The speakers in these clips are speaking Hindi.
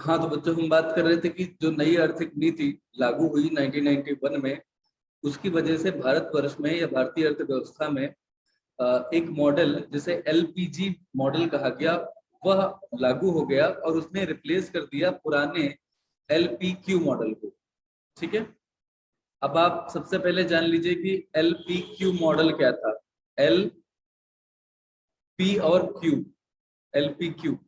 हाँ, तो बच्चों हम बात कर रहे थे कि जो नई आर्थिक नीति लागू हुई 1991 में, उसकी वजह से भारतवर्ष में या भारतीय अर्थव्यवस्था में एक मॉडल जिसे एलपीजी मॉडल कहा गया, वह लागू हो गया और उसने रिप्लेस कर दिया पुराने एलपीक्यू मॉडल को। ठीक है, अब आप सबसे पहले जान लीजिए कि एलपीक्यू मॉडल क्या था। एल पी और क्यू, एलपीक्यू।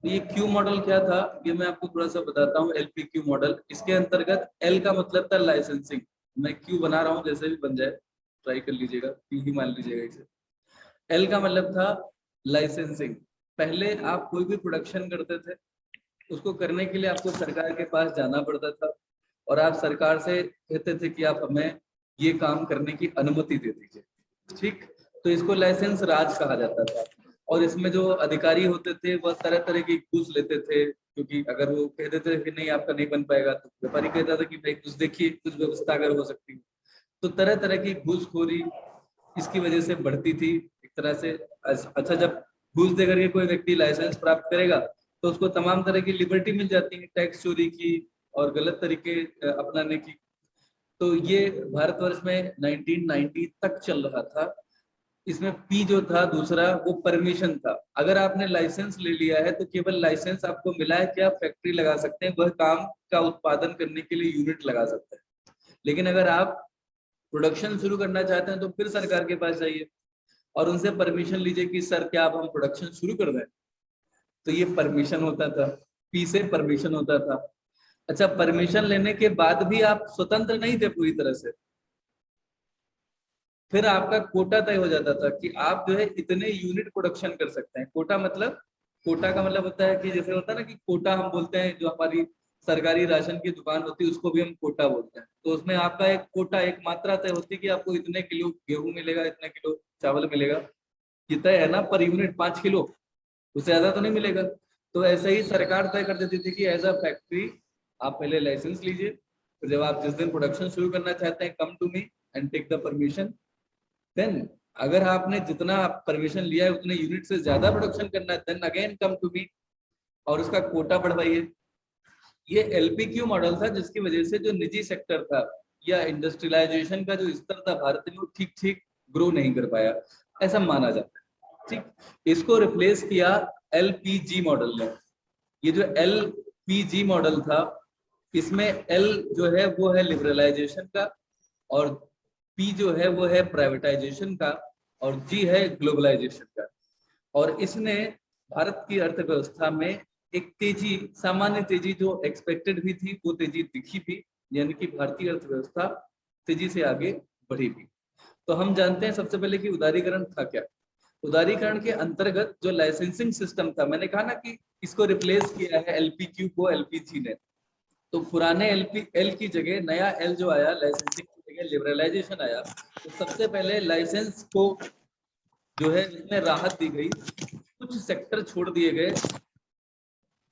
ये क्यू मॉडल क्या था, ये मैं आपको थोड़ा सा बताता हूँ। एलपीक्यू मॉडल, इसके अंतर्गत एल का मतलब था लाइसेंसिंग, मैं क्यू बना रहा हूँ जैसे भी बन जाए, ट्राई कर लीजिएगा, क्यू ही मान लीजिएगा इसे। एल का मतलब था लाइसेंसिंग। पहले आप कोई भी प्रोडक्शन करते थे, उसको करने के लिए आपको सरकार के पास जाना पड़ता था और आप सरकार से कहते थे कि आप हमें ये काम करने की अनुमति दे दीजिए। ठीक, तो इसको लाइसेंस राज कहा जाता था। और इसमें जो अधिकारी होते थे वह तरह तरह की घूस लेते थे, क्योंकि अगर वो कह देते थे कि नहीं आपका नहीं बन पाएगा, तो व्यापारी कहता था कि भाई कुछ देखिए, कुछ व्यवस्था अगर हो सकती है। तो तरह तरह की घूसखोरी इसकी वजह से बढ़ती थी एक तरह से। अच्छा, जब घूस देकर के कोई व्यक्ति लाइसेंस प्राप्त करेगा तो उसको तमाम तरह की लिबर्टी मिल जाती है, टैक्स चोरी की और गलत तरीके अपनाने की। तो ये भारतवर्ष में 1990 तक चल रहा था। इसमें पी जो था दूसरा, वो परमिशन था। अगर आपने लाइसेंस ले लिया है तो केवल लाइसेंस आपको मिला है कि आप फैक्ट्री लगा सकते हैं, वह काम का उत्पादन करने के लिए यूनिट लगा सकते हैं। लेकिन अगर आप प्रोडक्शन शुरू करना चाहते हैं तो फिर सरकार के पास जाइए और उनसे परमिशन लीजिए कि सर क्या आप हम प्रोडक्शन शुरू कर दें। तो ये परमिशन होता था, पी से परमिशन होता था। अच्छा, परमिशन लेने के बाद भी आप स्वतंत्र नहीं थे पूरी तरह से। फिर आपका कोटा तय हो जाता था कि आप जो है इतने यूनिट प्रोडक्शन कर सकते हैं। कोटा मतलब, कोटा का मतलब होता है कि जैसे होता है ना कि कोटा हम बोलते हैं, जो हमारी सरकारी राशन की दुकान होती है उसको भी हम कोटा बोलते हैं। तो उसमें आपका एक कोटा, एक मात्रा तय होती है कि आपको इतने किलो गेहूं मिलेगा, इतने किलो चावल मिलेगा। ये तय है ना, पर यूनिट 5 किलो, उससे ज्यादा तो नहीं मिलेगा। तो ऐसे ही सरकार तय कर देती थी कि एज अ फैक्ट्री आप पहले लाइसेंस लीजिए, फिर जब आप जिस दिन प्रोडक्शन शुरू करना चाहते हैं, come to me and take the permission. Then अगर आपने जितना परमिशन लिया है उतने यूनिट से ज्यादा प्रोडक्शन करना है, then again come to me और उसका कोटा बढ़वाइए। ये एलपीक्यू मॉडल था, जिसकी वजह से जो निजी सेक्टर था या इंडस्ट्रियलाइजेशन का जो स्तर था भारत में, वो ठीक ठीक ग्रो नहीं कर पाया, ऐसा माना जाता है। ठीक, इसको रिप्लेस किया एलपीजी मॉडल ने। ये जो एलपीजी मॉडल था, इसमें एल जो है वो है लिबरलाइजेशन का, और पी जो है वो है प्राइवेटाइजेशन का, और जी है ग्लोबलाइजेशन का। और इसने भारत की अर्थव्यवस्था में एक तेजी, सामान्य तेजी जो एक्सपेक्टेड भी थी, वो तेजी दिखी भी, यानी कि भारतीय अर्थव्यवस्था तेजी से आगे बढ़ी भी। तो हम जानते हैं सबसे पहले कि उदारीकरण था क्या। उदारीकरण के अंतर्गत जो लाइसेंसिंग सिस्टम था, मैंने कहा ना कि इसको रिप्लेस किया है एलपीक्यू को एलपीजी ने। तो पुराने एल की जगह नया एल जो आया, लाइसेंसिंग की जगह लिबरलाइजेशन आया। तो सबसे पहले लाइसेंस को जो है इसमें राहत दी गई, कुछ सेक्टर छोड़ दिए गए,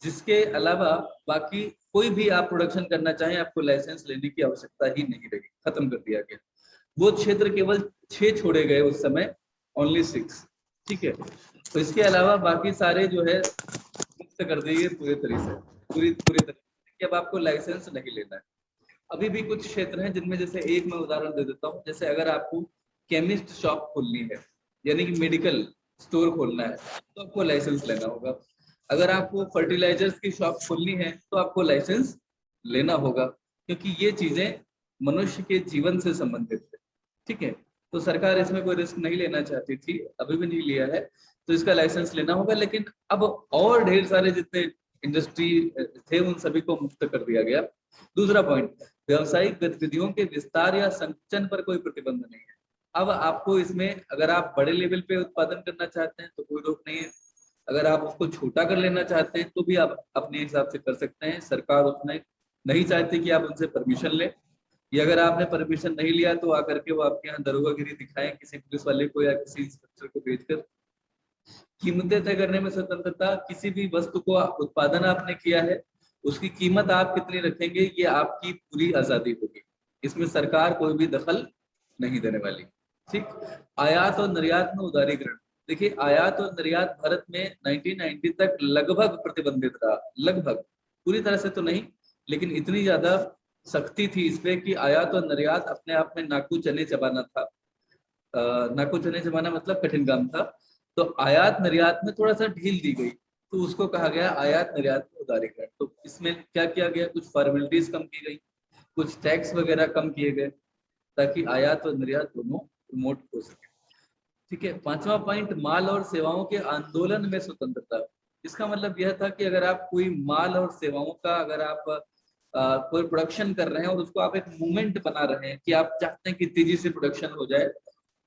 जिसके अलावा बाकी कोई भी आप प्रोडक्शन करना चाहें आपको लाइसेंस लेने की आवश्यकता ही नहीं रही, खत्म कर दिया गया। वो क्षेत्र केवल 6 छोड़े गए उस समय, ओनली 6। ठीक है, तो इसके अलावा बाकी सारे जो है मुक्त कर दिए पूरे तरह से, पूरी तरह से कि अब आपको लाइसेंस नहीं लेना है। अभी भी कुछ क्षेत्र हैं जिनमें, जैसे एक मैं उदाहरण दे देता हूँ, जैसे अगर आपको केमिस्ट शॉप खोलनी है, यानी कि मेडिकल स्टोर खोलना है, तो आपको लाइसेंस लेना होगा। अगर आपको फर्टिलाइजर्स की शॉप खोलनी है तो आपको लाइसेंस लेना होगा, क्योंकि ये चीजें मनुष्य के जीवन से संबंधित है। ठीक है, तो सरकार इसमें कोई रिस्क नहीं लेना चाहती थी, अभी भी नहीं लिया है, तो इसका लाइसेंस लेना होगा। लेकिन अब और ढेर सारे जितने इंडस्ट्री थे उन सभी को मुक्त कर दिया गया। दूसरा पॉइंट, व्यवसायिक गतिविधियों के विस्तार या संकुचन पर कोई प्रतिबंध नहीं है। अब आपको इसमें, अगर आप बड़े लेवल पे उत्पादन करना चाहते हैं तो कोई रोक नहीं है, अगर आप उसको छोटा कर लेना चाहते हैं तो भी आप अपने हिसाब से कर सकते हैं। सरकार उसमें नहीं चाहती कि आप उनसे परमिशन लें, या अगर आपने परमिशन नहीं लिया तो आकर के वो आपके यहाँ दरोगागिरी दिखाएं किसी पुलिस वाले को या किसी इंस्पेक्टर को भेजकर। कीमतें तय करने में स्वतंत्रता, किसी भी वस्तु को उत्पादन आपने किया है, उसकी कीमत आप कितनी रखेंगे ये आपकी पूरी आजादी होगी, इसमें सरकार कोई भी दखल नहीं देने वाली। ठीक, आयात और निर्यात में उदारीकरण। देखिए, आयात और निर्यात भारत में 1990 तक लगभग प्रतिबंधित रहा, लगभग पूरी तरह से तो नहीं, लेकिन इतनी ज्यादा सख्ती थी इस पे कि आयात और निर्यात अपने आप में नाकू चने चबाना था। नाकू चने चबाना मतलब कठिन काम था। तो आयात निर्यात में थोड़ा सा ढील दी गई, तो उसको कहा गया आयात निर्यात उदारीकरण। तो इसमें क्या किया गया, कुछ फॉर्मेलिटीज कम की गई, कुछ टैक्स वगैरह कम किए गए, ताकि आयात और निर्यात दोनों प्रमोट हो सके। ठीक है। पांचवा पॉइंट, माल और सेवाओं के आंदोलन में स्वतंत्रता। इसका मतलब यह था कि अगर आप कोई माल और सेवाओं का, अगर आप कोई प्रोडक्शन कर रहे हैं और उसको आप एक मूवमेंट बना रहे हैं कि आप चाहते हैं कि तेजी से प्रोडक्शन हो जाए,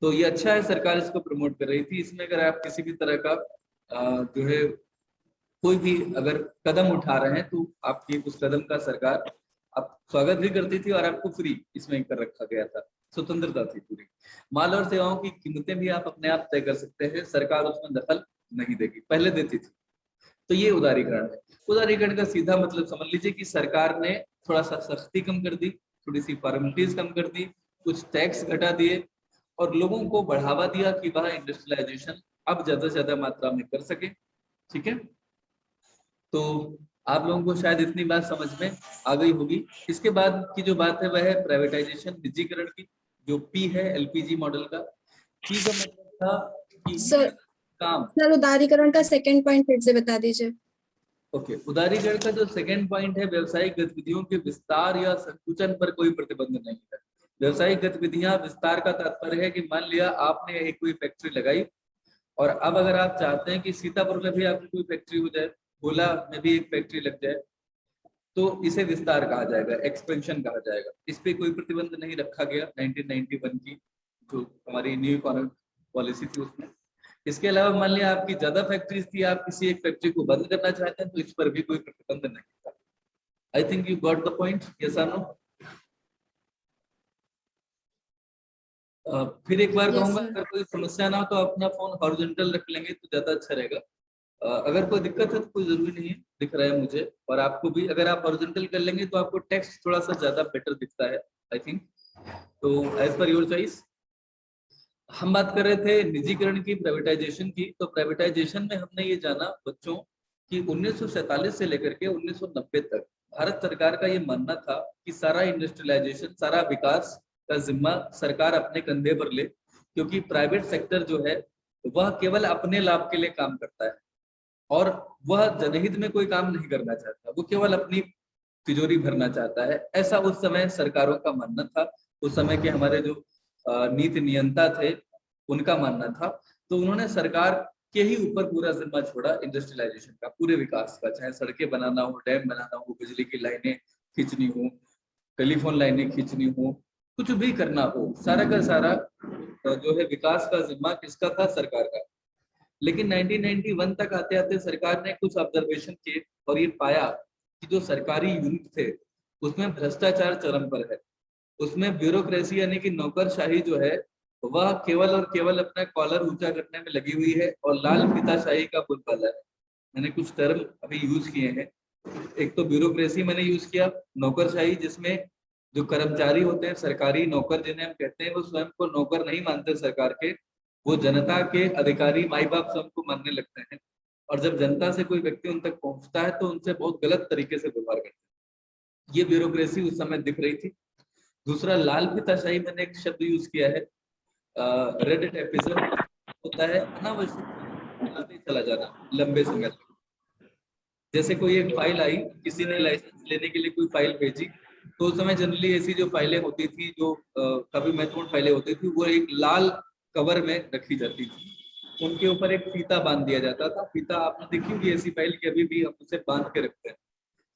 तो ये अच्छा है, सरकार इसको प्रमोट कर रही थी। इसमें अगर आप किसी भी तरह का जो है कोई भी अगर कदम उठा रहे हैं, तो आपकी उस कदम का सरकार आप स्वागत भी करती थी और आपको फ्री इसमें कर रखा गया था, स्वतंत्रता थी पूरी। माल और सेवाओं की कीमतें भी आप अपने आप तय कर सकते हैं, सरकार उसमें दखल नहीं देगी, पहले देती थी। तो ये उदारीकरण है। उदारीकरण का सीधा मतलब समझ लीजिए कि सरकार ने थोड़ा सा सख्ती कम कर दी, थोड़ी सी फॉर्मेलिटीज कम कर दी, कुछ टैक्स घटा दिए और लोगों को बढ़ावा दिया कि वह इंडस्ट्रियलाइजेशन अब ज्यादा से ज्यादा मात्रा में कर सके। ठीक है। तो आप लोगों को शायद इतनी बात समझ में आ गई होगी। इसके बाद की जो बात है वह है प्राइवेटाइजेशन, निजीकरण की। जो पी है एलपीजी मॉडल का। पी का मतलब था कि सर काम। सर उदारीकरण का सेकंड पॉइंट फिर से बता दीजिए। ओके, उदारीकरण का जो सेकंड पॉइंट है, व्यवसायिक गतिविधियों के विस्तार या संकुचन पर कोई प्रतिबंध नहीं है। व्यवसायिक गतिविधियां, विस्तार का तात्पर्य है कि मान लिया आपने एक कोई फैक्ट्री लगाई और अब अगर आप चाहते हैं कि सीतापुर में भी आपकी कोई फैक्ट्री हो जाए, गोला में भी एक फैक्ट्री लग जाए, तो इसे विस्तार कहा जाएगा, एक्सपेंशन कहा जाएगा। इस पे कोई प्रतिबंध नहीं रखा गया 1991 की जो हमारी न्यू इकोनॉमिक पॉलिसी थी उसमें। इसके अलावा मान लिया आपकी ज्यादा फैक्ट्रीज थी, आप किसी एक फैक्ट्री को बंद करना चाहते हैं, तो इस पर भी कोई प्रतिबंध नहीं था। I think you got the point, yes और नो? फिर एक बार यस कहूंगा, सर। अगर कोई समस्या ना हो तो अपना फोन हॉरिजॉन्टल रख लेंगे तो ज्यादा अच्छा रहेगा। अगर कोई दिक्कत है तो कोई जरूरी नहीं है, दिख रहा है मुझे और आपको भी। अगर आप हॉरिजॉन्टल कर लेंगे तो आपको टेक्स्ट थोड़ा सा ज्यादा बेटर दिखता है आई थिंक। तो एज पर योर चॉइस। हम बात कर रहे थे निजीकरण की, प्राइवेटाइजेशन की। तो प्राइवेटाइजेशन में हमने ये जाना बच्चों कि 1947 से लेकर के 1990 तक भारत सरकार का ये मानना था कि सारा इंडस्ट्रियलाइजेशन, सारा विकास का जिम्मा सरकार अपने कंधे पर ले, क्योंकि प्राइवेट सेक्टर जो है वह केवल अपने लाभ के लिए काम करता है और वह जनहित में कोई काम नहीं करना चाहता, वो केवल अपनी तिजोरी भरना चाहता है। ऐसा उस समय सरकारों का मानना था। उस समय के हमारे जो नीति नियंता थे उनका मानना था। तो उन्होंने सरकार के ही ऊपर पूरा जिम्मा छोड़ा इंडस्ट्रियलाइजेशन का, पूरे विकास का, चाहे सड़कें बनाना हो, डैम बनाना हो, बिजली की लाइनें खींचनी हो, टेलीफोन लाइनें खींचनी हो, कुछ भी करना हो, सारा का सारा जो है विकास का जिम्मा किसका था? सरकार का। लेकिन 1991 तक आते आते सरकार ने कुछ ऑब्जर्वेशन किए और ये पाया कि जो सरकारी यूनिट थे उसमें भ्रष्टाचार चरम पर है। उसमें ब्यूरोक्रेसी यानी कि नौकरशाही जो है वह केवल और केवल अपना कॉलर ऊंचा करने में लगी हुई है और लाल फीताशाही का बुलबुला है। मैंने कुछ टर्म अभी यूज किए हैं। एक तो ब्यूरोक्रेसी मैंने यूज किया, नौकरशाही जिसमें जो कर्मचारी होते हैं, सरकारी नौकर जिन्हें हम कहते हैं, वो स्वयं को नौकर नहीं मानते सरकार के, वो जनता के अधिकारी, माई बाप स्वयं को मानने लगते हैं। और जब जनता से कोई व्यक्ति उन तक पहुंचता है तो उनसे बहुत गलत तरीके से व्यवहार करते हैं। ये ब्यूरोक्रेसी उस समय दिख रही थी। दूसरा, लाल फीताशाही, मैंने एक शब्द यूज किया है, रेड टेपिज्म होता है, अनावश्यक चला जाना लंबे समय तक। जैसे कोई एक फाइल आई, किसी ने लाइसेंस लेने के लिए कोई फाइल भेजी, तो उस समय जनरली ऐसी जो फाइलें होती थी, जो काफी महत्वपूर्ण फाइलें होती थी, वो एक लाल कवर में रखी जाती थी। उनके ऊपर एक फीता बांध दिया जाता था। फीता आपने देखी होगी ऐसी फाइल की, अभी भी हम उसे बांध के रखते हैं।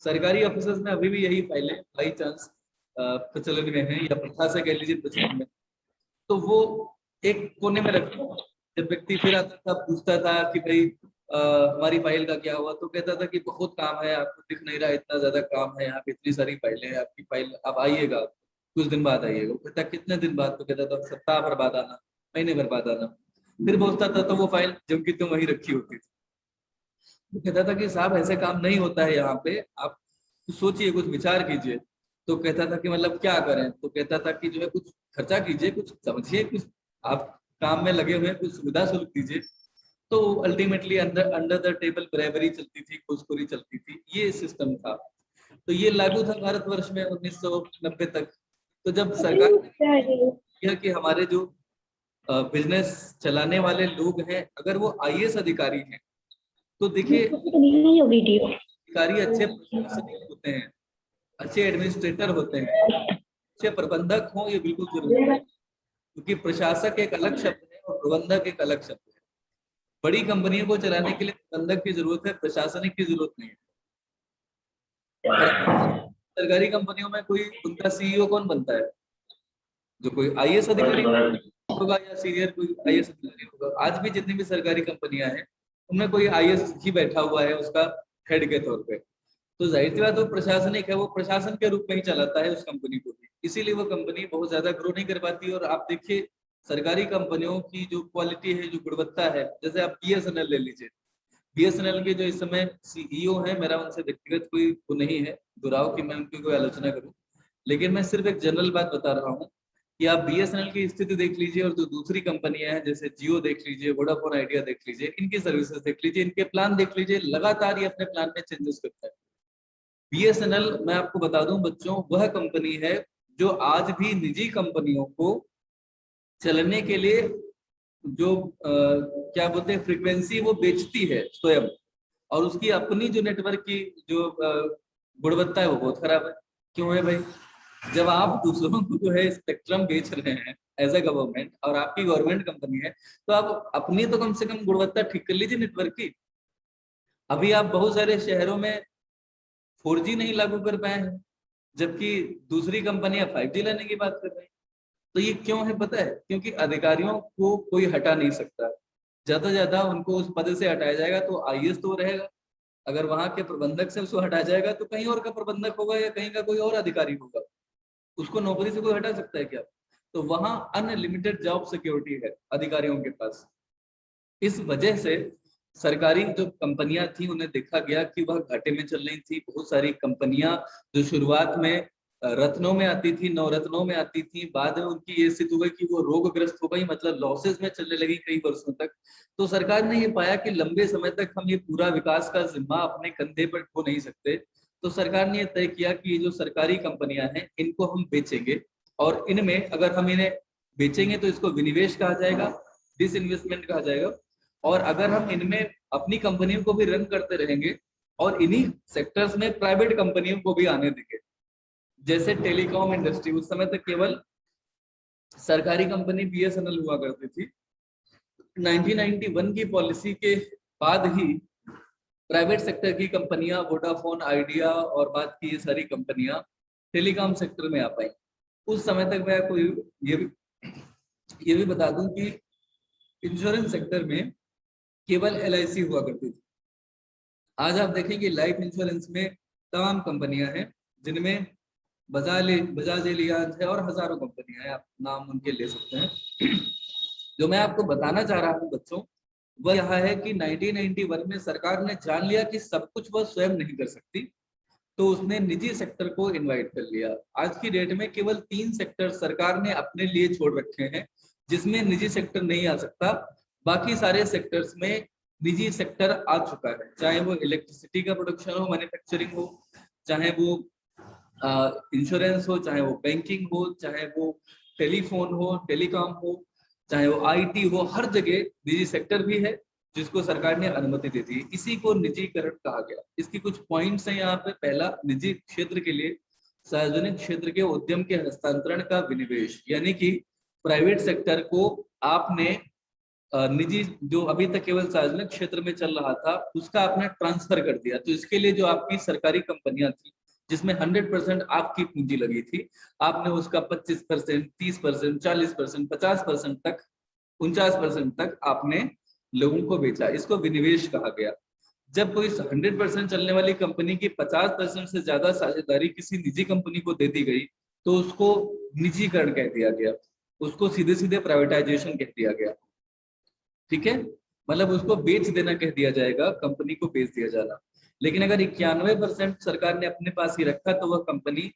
सरकारी ऑफिस में अभी भी यही फाइलें बाई चांस प्रचलन में है, या प्रथा से कह लीजिए प्रचलन में। तो वो एक कोने में रखता था। जब व्यक्ति फिर आता था, पूछता था कि भाई हमारी फाइल का क्या हुआ, तो कहता था कि बहुत काम है, आपको दिख नहीं रहा, इतना ज्यादा काम है, यहाँ पे इतनी सारी फाइलें हैं, आपकी फाइल आप आइएगा, कुछ दिन बाद आइएगा। वो कहता कितने दिन बाद? तो कहता था सप्ताह भर बाद आना, महीने भर बाद आना। फिर पहुंचता था तो वो फाइल जम की तो वहीं रखी होती थी। वो कहता था कि साहब ऐसे काम नहीं होता है यहाँ पे, आप कुछ सोचिए, कुछ विचार कीजिए। तो कहता था कि मतलब क्या करें? तो कहता था कि जो है कुछ खर्चा कीजिए, कुछ समझिए, कुछ आप काम में लगे हुए हैं, कुछ सुविधा शुल्क दीजिए। तो ultimately under under the table bravery चलती थी, घूसखोरी चलती थी, ये सिस्टम था। तो ये लागू था भारतवर्ष में 1990 तक। तो जब सरकार ने किया कि हमारे जो बिजनेस चलाने वाले लोग हैं अगर वो आईएएस अधिकारी हैं, तो देखिए अधिकारी अच्छे प्रशासनिक होते हैं, अच्छे एडमिनिस्ट्रेटर होते हैं, अच्छे प्रबंधक हों, ये बिल्कुल जरूरी है। क्योंकि प्रशासक एक अलग शब्द है और प्रबंधक एक अलग शब्द है। बड़ी कंपनियों को चलाने के लिए प्रबंधक की जरूरत है, प्रशासनिक की जरूरत नहीं है। और सरकारी कंपनियों में कोई उनका सीईओ कौन बनता है? जो कोई आईएएस अधिकारी होगा या सीनियर कोई आईएएस अधिकारी होगा। आज भी जितनी भी सरकारी कंपनियां हैं उनमें कोई आईएएस ही बैठा हुआ है उसका हेड के तौर पे। तो जाहिर सी बात वो प्रशासनिक है, वो प्रशासन के रूप में ही चलाता है उस कंपनी को भी, इसीलिए वो कंपनी बहुत ज्यादा ग्रो नहीं कर पाती। और आप देखिए सरकारी कंपनियों की जो क्वालिटी है, जो गुणवत्ता है, जैसे आप बीएसएनएल ले लीजिए। बीएसएनएल के जो इस समय सीईओ है, मेरा उनसे व्यक्तिगत कोई वो नहीं है दुराव कि मैं उनकी कोई आलोचना करूं, लेकिन मैं सिर्फ एक जनरल बात बता रहा हूं कि आप बीएसएनएल की स्थिति देख लीजिए और जो दूसरी कंपनियां हैं जैसे जियो देख लीजिए, वोडाफोन आइडिया देख लीजिए, इनकी सर्विसेज देख लीजिए, इनके प्लान देख लीजिए, लगातार ये अपने प्लान में चेंजेस करता है। बीएसएनएल मैं आपको बता दूं बच्चों, वह कंपनी है जो आज भी निजी कंपनियों को चलने के लिए जो क्या बोलते हैं फ्रीक्वेंसी वो बेचती है स्वयं, और उसकी अपनी जो नेटवर्क की जो गुणवत्ता है वो बहुत खराब है। क्यों है भाई? जब आप दूसरों को जो है स्पेक्ट्रम बेच रहे हैं एज ए गवर्नमेंट और आपकी गवर्नमेंट कंपनी है, तो आप अपनी तो कम से कम गुणवत्ता ठीक कर लीजिए नेटवर्क की। अभी आप बहुत सारे शहरों में 4G नहीं लागू कर पाए हैं, जबकि दूसरी कंपनियां 5G लाने की बात कर रही हैं। तो ये क्यों है पता है? क्योंकि अधिकारियों को कोई हटा नहीं सकता, ज्यादा से ज्यादा उनको उस पद से हटाया जाएगा तो आईएएस तो रहेगा, अगर वहां के प्रबंधक से उसको हटाया जाएगा तो कहीं और का प्रबंधक होगा या कहीं का कोई और अधिकारी होगा, उसको नौकरी से कोई हटा सकता है क्या? तो वहां अनलिमिटेड जॉब सिक्योरिटी है अधिकारियों के पास। इस वजह से सरकारी जो कंपनियां थी उन्हें देखा गया कि वह घाटे में चल रही थी। बहुत सारी कंपनियां जो शुरुआत में रत्नों में आती थी, नवरत्नों में आती थी, बाद में उनकी ये स्थिति हो गई कि वो रोगग्रस्त हो गई, मतलब लॉसेस में चलने लगी कई वर्षों तक। तो सरकार ने ये पाया कि लंबे समय तक हम ये पूरा विकास का जिम्मा अपने कंधे पर ढो नहीं सकते, तो सरकार ने यह तय किया कि ये जो सरकारी कंपनियां हैं इनको हम बेचेंगे, और इनमें अगर हम इन्हें बेचेंगे तो इसको विनिवेश कहा जाएगा, डिसइन्वेस्टमेंट कहा जाएगा। और अगर हम इनमें अपनी कंपनियों को भी रन करते रहेंगे और इन्हीं सेक्टर्स में प्राइवेट कंपनियों को भी आने देंगे, जैसे टेलीकॉम इंडस्ट्री, उस समय तक केवल सरकारी कंपनी बीएसएनएल हुआ करती थी। 1991 की पॉलिसी के बाद ही प्राइवेट सेक्टर की कंपनियां, वोडाफोन आइडिया और बात की ये सारी कंपनियां टेलीकॉम सेक्टर में आ पाई। उस समय तक मैं कोई ये भी बता दूं कि इंश्योरेंस सेक्टर में केवल एलआईसी हुआ करती थी। आज आप देखेंगे लाइफ इंश्योरेंस में तमाम कंपनियां हैं, जिनमें बजाज एलियांज है और हजारों कंपनियां हैं, आप नाम उनके ले सकते हैं। जो मैं आपको बताना चाह रहा हूं बच्चों, वह यह है कि 1991 में सरकार ने जान लिया कि सब कुछ वह स्वयं नहीं कर सकती, तो उसने निजी सेक्टर को इनवाइट कर लिया। आज की डेट में केवल 3 सेक्टर सरकार ने अपने लिए छोड़ रखे हैं जिसमें निजी सेक्टर नहीं आ सकता। बाकी सारे सेक्टर्स में निजी सेक्टर आ चुका है, चाहे वो इलेक्ट्रिसिटी का प्रोडक्शन हो, मैन्युफैक्चरिंग हो, चाहे वो इंश्योरेंस हो, चाहे वो बैंकिंग हो, चाहे वो टेलीफोन हो, टेलीकॉम हो, चाहे वो आईटी हो, हर जगह निजी सेक्टर भी है जिसको सरकार ने अनुमति दे दी। इसी को निजीकरण कहा गया। इसकी कुछ पॉइंट्स हैं यहाँ पे। पहला, निजी क्षेत्र के लिए सार्वजनिक क्षेत्र के उद्यम के हस्तांतरण का विनिवेश, यानी कि प्राइवेट सेक्टर को आपने निजी, जो अभी तक केवल सार्वजनिक क्षेत्र में चल रहा था, उसका आपने ट्रांसफर कर दिया। तो इसके लिए जो आपकी सरकारी कंपनियां थी जिसमें 100% आपकी पूंजी लगी थी, आपने उसका 25%, 30%, 40%, 50% तक, 49% तक आपने लोगों को बेचा। इसको विनिवेश कहा गया। जब कोई 100% चलने वाली कंपनी की 50% से ज्यादा साझेदारी किसी निजी कंपनी को दे दी गई तो उसको निजीकरण कह दिया गया, उसको सीधे सीधे प्राइवेटाइजेशन कह दिया गया। ठीक है, मतलब उसको बेच देना कह दिया जाएगा, कंपनी को बेच दिया जाना। लेकिन अगर 91% सरकार ने अपने पास ही रखा तो वह कंपनी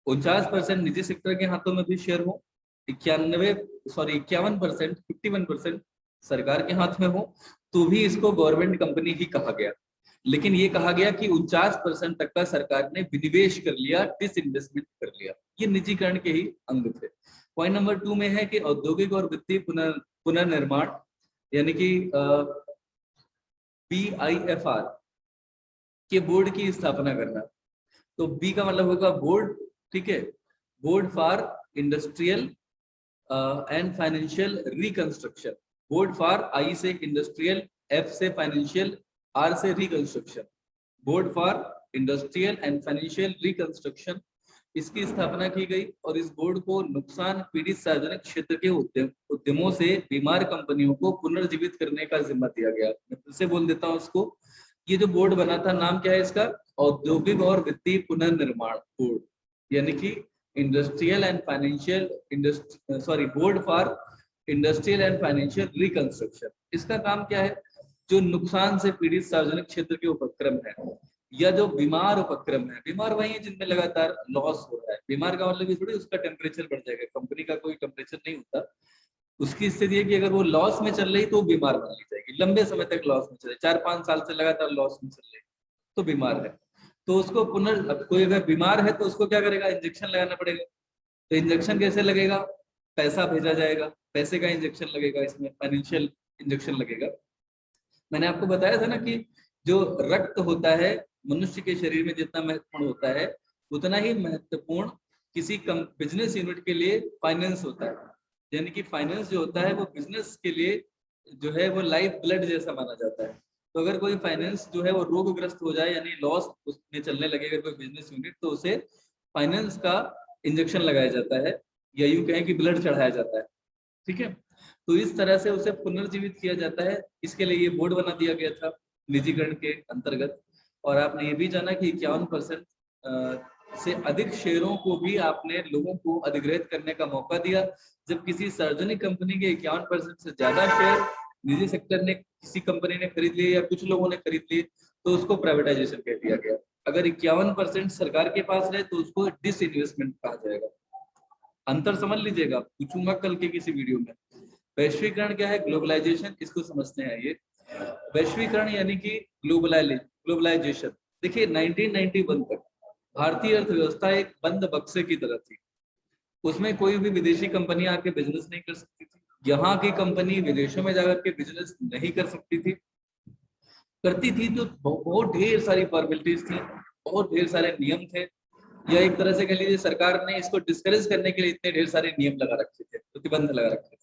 49% निजी सेक्टर के हाथों में भी शेयर हो, 51% सरकार के हाथ में हो, तो भी इसको गवर्नमेंट कंपनी ही कहा गया। लेकिन ये कहा गया कि 49% तक का सरकार ने विनिवेश कर लिया, डिसइन्वेस्टमेंट कर लिया। ये निजीकरण के ही अंग थे। पॉइंट नंबर 2 में है कि औद्योगिक और वित्तीय पुनर्निर्माण यानी कि BIFR के बोर्ड की स्थापना करना। तो बी का मतलब होगा बोर्ड, ठीक है, board for industrial and financial reconstruction. Board for I से इंडस्ट्रियल, एफ से फाइनेंशियल, आर से reconstruction. Board for industrial and financial reconstruction, इसकी स्थापना की गई और इस बोर्ड को नुकसान पीड़ित सार्वजनिक क्षेत्र के उद्यमों से बीमार कंपनियों को पुनर्जीवित करने का जिम्मा दिया गया। मैं फिर से बोल देता हूँ इसको। ये जो बोर्ड बना था, नाम क्या है इसका? औद्योगिक और वित्तीय पुनर्निर्माण बोर्ड, यानी कि industrial and financial board for industrial and financial reconstruction. इसका काम क्या है? जो नुकसान से पीड़ित सार्वजनिक क्षेत्र के उपक्रम है या जो बीमार उपक्रम है, बीमार वही है जिनमें लगातार लॉस हो रहा है। बीमार का मतलब ये थोड़ी उसका टेम्परेचर बढ़ जाएगा, कंपनी का कोई टेम्परेचर नहीं होता। उसकी स्थिति है कि अगर वो लॉस में चल रही तो बीमार मान ली जाएगी, लंबे समय तक लॉस में चले, 4-5 साल से लगातार लॉस में चल रही तो बीमार है। तो उसको अब कोई अगर बीमार है तो उसको क्या करेगा? इंजेक्शन लगाना पड़ेगा। तो इंजेक्शन कैसे लगेगा? पैसा भेजा जाएगा, पैसे का इंजेक्शन लगेगा, इसमें फाइनेंशियल इंजेक्शन लगेगा। मैंने आपको बताया था ना कि जो रक्त होता है मनुष्य के शरीर में जितना महत्वपूर्ण होता है, उतना ही महत्वपूर्ण किसी बिजनेस यूनिट के लिए फाइनेंस होता है। यानी कि फाइनेंस जो होता है वो बिजनेस के लिए जो है वो लाइफ ब्लड जैसा माना जाता है। तो अगर कोई फाइनेंस जो है वो रोगग्रस्त हो जाए यानी लॉस उसमें चलने लगे अगर कोई बिजनेस यूनिट, तो उसे फाइनेंस का इंजेक्शन लगाया जाता है या यूं कहें कि ब्लड चढ़ाया जाता है, ठीक है। तो इस तरह से उसे पुनर्जीवित किया जाता है। इसके लिए ये बोर्ड बना दिया गया था निजीकरण के अंतर्गत। और आपने ये भी जाना कि 51% से अधिक शेयरों को भी आपने लोगों को अधिग्रहित करने का मौका दिया। जब किसी सार्वजनिक कंपनी के 51% से ज्यादा शेयर निजी सेक्टर ने, किसी कंपनी ने खरीद लिए या कुछ लोगों ने खरीद लिए, तो उसको प्राइवेटाइजेशन कह दिया गया। अगर 51% सरकार के पास रहे तो उसको डिसइन्वेस्टमेंट कहा जाएगा। अंतर समझ लीजिएगा, पूछूंगा कल के किसी वीडियो में। वैश्वीकरण क्या है? ग्लोबलाइजेशन, इसको समझते हैं। ये वैश्वीकरण यानी कि ग्लोबलाइजेशन। देखिए 1991 तक भारतीय अर्थव्यवस्था एक बंद बक्से की तरह थी। उसमें कोई भी विदेशी कंपनी आके बिजनेस नहीं कर सकती थी। यहाँ की कंपनी विदेशों में जाकर के बिजनेस नहीं कर सकती थी। करती थी तो बहुत ढेर सारी फॉर्मेलिटीज थी, बहुत ढेर सारे नियम थे, या एक तरह से कह लीजिए सरकार ने इसको डिस्करेज करने के लिए इतने ढेर सारे नियम लगा रखे थे, प्रतिबंध लगा रखे थे।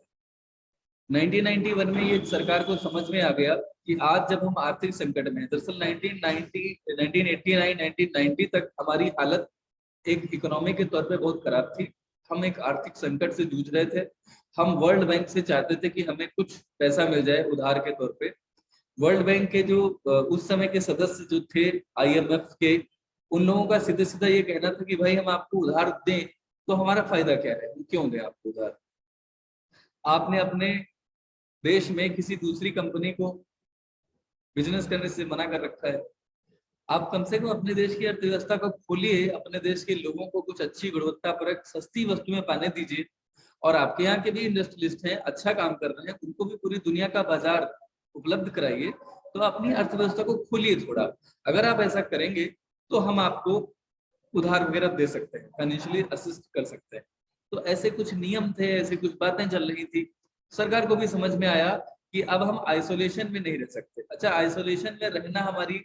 1991 में ये सरकार को समझ में आ गया कि आज जब हम आर्थिक संकट में, दरअसल 1990 तक हमारी हालत एक इकोनॉमी के तौर पे बहुत खराब थी। हम एक आर्थिक संकट से जूझ रहे थे। हम वर्ल्ड बैंक से चाहते थे कि हमें कुछ पैसा मिल जाए उधार के तौर पे। वर्ल्ड बैंक के जो उस समय के सदस्य जो थे IMF के, उन लोगों का सीधे सीधा ये कहना था कि भाई हम आपको उधार दें तो हमारा फायदा क्या है, क्यों दें आपको उधार? आपने अपने देश में किसी दूसरी कंपनी को बिजनेस करने से मना कर रखा है। आप कम से कम अपने देश की अर्थव्यवस्था को खोलिए, अपने देश के लोगों को कुछ अच्छी गुणवत्ता परक सस्ती वस्तुएं पाने दीजिए। और आपके यहाँ के भी इंडस्ट्रियलिस्ट हैं, अच्छा काम कर रहे हैं, उनको भी पूरी दुनिया का बाजार उपलब्ध कराइए। तो अपनी अर्थव्यवस्था को खोलिए थोड़ा। अगर आप ऐसा करेंगे तो हम आपको उधार वगैरह दे सकते हैं, फाइनेंशियली असिस्ट कर सकते हैं। तो ऐसे कुछ नियम थे, ऐसी कुछ बातें चल रही थी। सरकार को भी समझ में आया कि अब हम आइसोलेशन में नहीं रह सकते। अच्छा, आइसोलेशन में रहना हमारी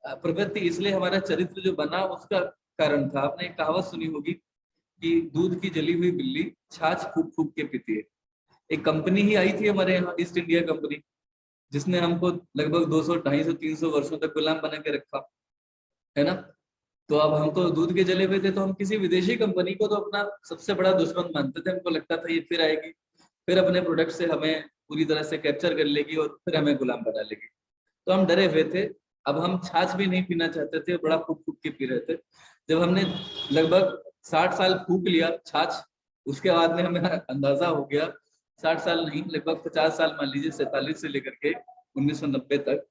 प्रवृत्ति, इसलिए हमारा चरित्र जो बना उसका कारण था। आपने एक कहावत सुनी होगी कि दूध की जली हुई बिल्ली छाछ फूक फूक के पीती है। एक कंपनी ही आई थी हमारे यहाँ, ईस्ट इंडिया कंपनी, जिसने हमको लगभग 200, 250, 300 वर्षों तक गुलाम बना के रखा है ना। तो अब हम तो दूध के जले हुए थे, तो हम किसी विदेशी कंपनी को तो अपना सबसे बड़ा दुश्मन मानते थे। हमको लगता था ये फिर आएगी, फिर अपने प्रोडक्ट से हमें पूरी तरह से कैप्चर कर लेगी और फिर हमें गुलाम बना लेगी। तो हम डरे हुए थे। अब हम छाछ भी नहीं पीना चाहते थे, बड़ा फूक फूक के पी रहे थे। जब हमने लगभग 60 साल फूक लिया छाछ, उसके बाद में हमें अंदाजा हो गया, 60 साल नहीं लगभग 50 साल मान लीजिए, 47 से लेकर के 1990 तक।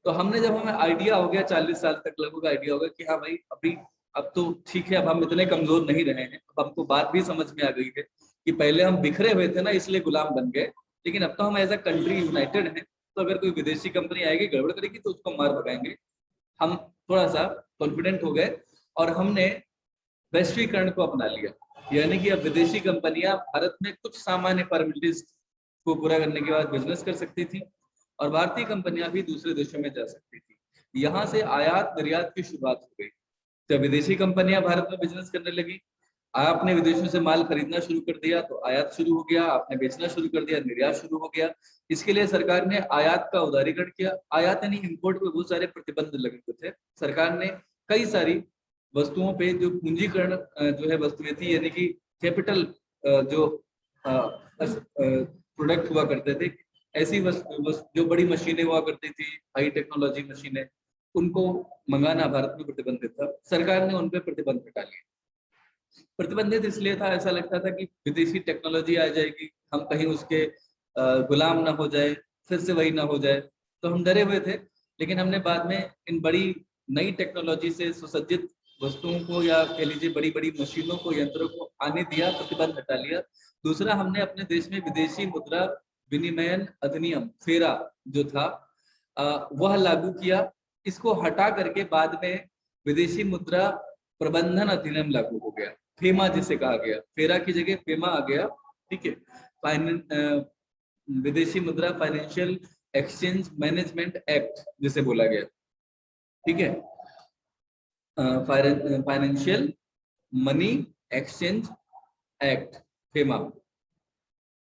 तो हमने जब हमें आइडिया हो गया 40 साल तक लगभग आइडिया हो गया कि हाँ भाई अभी अब तो ठीक है, अब हम इतने कमजोर नहीं रहे हैं। अब हमको बात भी समझ में आ गई है कि पहले हम बिखरे हुए थे ना, इसलिए गुलाम बन गए, लेकिन अब तो हम एज अ कंट्री यूनाइटेड हैं। तो अगर कोई विदेशी कंपनी आएगी गड़बड़ करेगी तो उसको मार भगाएंगे, हम थोड़ा सा कॉन्फिडेंट हो गए और हमने वैश्वीकरण को अपना लिया, यानी कि अब विदेशी कंपनियां भारत में कुछ सामान्य फॉर्मेलिटीज को पूरा करने के बाद बिजनेस कर सकती थी और भारतीय कंपनियां भी दूसरे देशों में जा सकती थी। यहाँ से आयात निर्यात की शुरुआत हो गई। जब विदेशी कंपनियां भारत में बिजनेस करने लगी, आपने विदेशों से माल खरीदना शुरू कर दिया तो आयात शुरू हो गया, आपने बेचना शुरू कर दिया, निर्यात शुरू हो गया। इसके लिए सरकार ने आयात का उदारीकरण किया। आयात यानी इंपोर्ट पे बहुत सारे प्रतिबंध लगे हुए थे। सरकार ने कई सारी वस्तुओं पे जो पूंजीकरण जो है वस्तुएं थी, यानी कि कैपिटल जो प्रोडक्ट हुआ करते थे, ऐसी जो बड़ी मशीनें हुआ करती थी, हाई टेक्नोलॉजी मशीनें, उनको मंगाना भारत में प्रतिबंधित था। सरकार ने उन पे प्रतिबंध हटा लिया। प्रतिबंधित इसलिए था, ऐसा लगता था कि विदेशी टेक्नोलॉजी आ जाएगी, हम कहीं उसके गुलाम ना हो जाए, फिर से वही ना हो जाए, तो हम डरे हुए थे। लेकिन हमने बाद में इन बड़ी नई टेक्नोलॉजी से सुसज्जित वस्तुओं को, या कह लीजिए बड़ी बड़ी मशीनों को, यंत्रों को आने दिया, प्रतिबंध हटा लिया। दूसरा, हमने अपने देश में विदेशी मुद्रा विनिमयन अधिनियम फेरा जो था वह लागू किया। इसको हटा करके बाद में विदेशी मुद्रा प्रबंधन अधिनियम लागू हो गया, फेमा जिसे कहा गया। फेरा की जगह फेमा आ गया, ठीक है। विदेशी मुद्रा फाइनेंशियल एक्सचेंज मैनेजमेंट एक्ट जिसे बोला गया, ठीक है। Financial money exchange act, FEMA,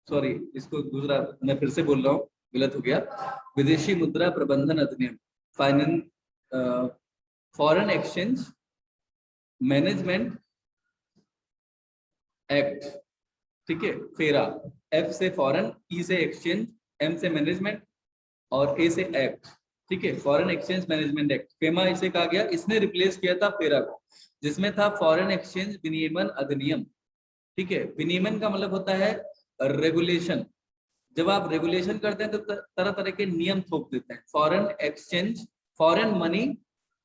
sorry इसको दूसरा मैं फिर से बोल रहा हूँ, गलत हो गया। विदेशी मुद्रा प्रबंधन अधिनियम, फॉरेन एक्सचेंज मैनेजमेंट एक्ट, ठीक है, फेरा। एफ से फॉरेन, ई से एक्सचेंज, एम से मैनेजमेंट और ए से एक्ट, ठीक है, foreign exchange management act, FEMA इसे कहा गया। इसने रिप्लेस किया था फेरा को, जिसमें था फॉरेन एक्सचेंज विनियमन अधिनियम, ठीक है। विनियमन का मतलब होता है रेगुलेशन। जब आप रेगुलेशन करते हैं तो तरह तरह के नियम थोप देते हैं। फॉरेन एक्सचेंज, फॉरेन मनी,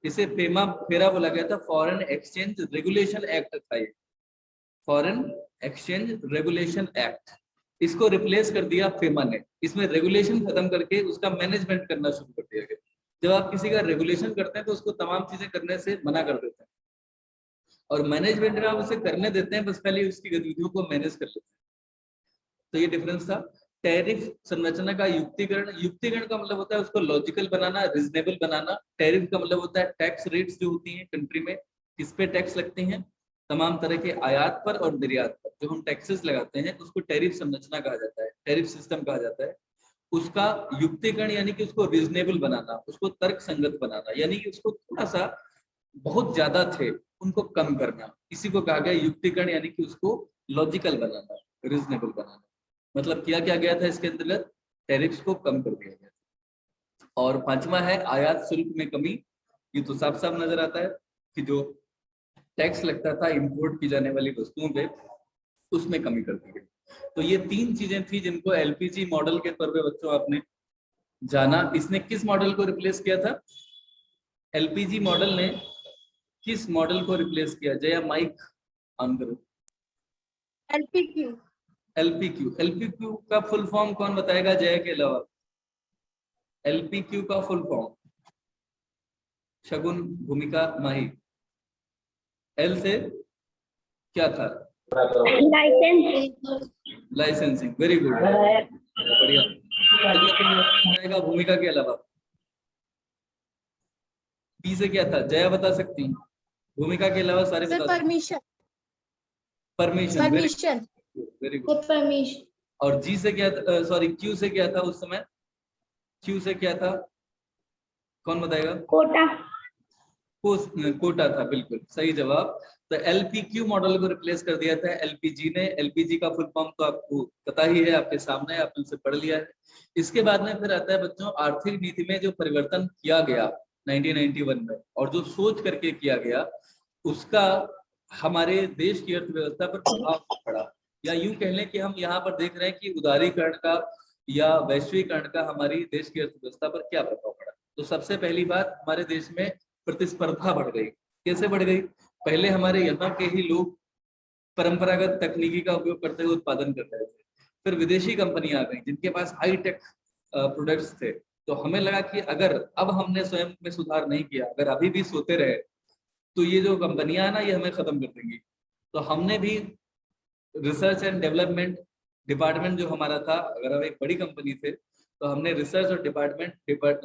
इसे फेरा बोला गया था। फॉरेन एक्सचेंज रेगुलेशन एक्ट था ये, फॉरेन एक्सचेंज रेगुलेशन एक्ट। इसको रिप्लेस कर दिया फेमा ने। इसमें रेगुलेशन खत्म करके उसका मैनेजमेंट करना शुरू कर दिया गया। जब आप किसी का रेगुलेशन करते हैं तो उसको तमाम चीजें करने से मना कर देते हैं, और मैनेजमेंट में आप उसे करने देते हैं, बस पहले उसकी गतिविधियों को मैनेज कर लेते हैं। तो ये डिफरेंस था। टैरिफ संरचना का युक्तिकरण, युक्तिकरण का मतलब होता है उसको लॉजिकल बनाना, रीजनेबल बनाना। टैरिफ का मतलब होता है टैक्स रेट्स जो होती हैं कंट्री में, किस पे टैक्स लगते हैं, तमाम तरह के आयात पर और निर्यात पर जो हम टैक्सेस लगाते हैं उसको टैरिफ संरचना कहा जाता है, टैरिफ सिस्टम कहा जाता है। उसका युक्तिकरण यानी कि उसको रीजनेबल बनाना, उसको तर्क संगत बनाना, यानी कि उसको थोड़ा सा, बहुत ज्यादा थे उनको कम करना, इसी को कहा गया युक्तिकरण, यानी कि उसको लॉजिकल बनाना, रीजनेबल बनाना। मतलब किया क्या गया था इसके अंतर्गत, टैरिफ्स को कम कर दिया गया। और पांचवा है आयात शुल्क में कमी। ये तो साफ साफ नजर आता है कि जो टैक्स लगता था इंपोर्ट की जाने वाली वस्तुओं पे, उसमें कमी कर दी गई। तो ये तीन चीजें थी जिनको एलपीजी मॉडल के तौर पे बच्चों आपने जाना। इसने किस मॉडल को रिप्लेस किया था, एलपीजी मॉडल ने किस मॉडल को रिप्लेस किया? जया माइक ऑन करो। LPQ। एलपीक्यू, एलपीक्यू का फुल फॉर्म कौन बताएगा जया के अलावा? एलपीक्यू का फुल फॉर्म, शगुन, भूमिका, माही। एल से क्या था? लाइसेंसिंग, वेरी गुड, बढ़िया। बताएगा भूमिका के अलावा? बी से क्या था? जया बता सकती हैं, भूमिका के अलावा सारे बता सकते हैं। Permission. Permission, very good. Permission. और जी से क्या, सॉरी क्यू से क्या था उस समय? क्यू से क्या था, कौन बताएगा? कोटा। कोटा था, बिल्कुल सही जवाब। तो एलपीक्यू मॉडल को रिप्लेस कर दिया था एलपीजी ने। एलपीजी का फुल फॉर्म तो आपको पता ही है, आपके सामने है, आपने उसे पढ़ लिया है। इसके बाद में फिर आता है बच्चों आर्थिक नीति में जो परिवर्तन किया गया 1991 में, और जो सोच करके किया गया, उसका हमारे देश की अर्थव्यवस्था पर प्रभाव पड़ा। या यूं कह लें कि हम यहाँ पर देख रहे हैं कि उदारीकरण का या वैश्वीकरण का हमारी देश की अर्थव्यवस्था पर क्या प्रभाव पड़ा। तो सबसे पहली बात, हमारे देश में प्रतिस्पर्धा बढ़ गई। कैसे बढ़ गई? पहले हमारे यहाँ के ही लोग परंपरागत तकनीकी का उपयोग करते हुए उत्पादन कर रहे थे, फिर विदेशी कंपनियां आ गई जिनके पास हाई टेक प्रोडक्ट्स थे, तो हमें लगा कि अगर अब हमने स्वयं में सुधार नहीं किया, अगर अभी भी सोते रहे, तो ये जो कंपनियां है ना, ये हमें खत्म कर देंगी। तो हमने भी रिसर्च एंड डेवलपमेंट डिपार्टमेंट जो हमारा था, अगर हम एक बड़ी कंपनी थे, तो हमने रिसर्च और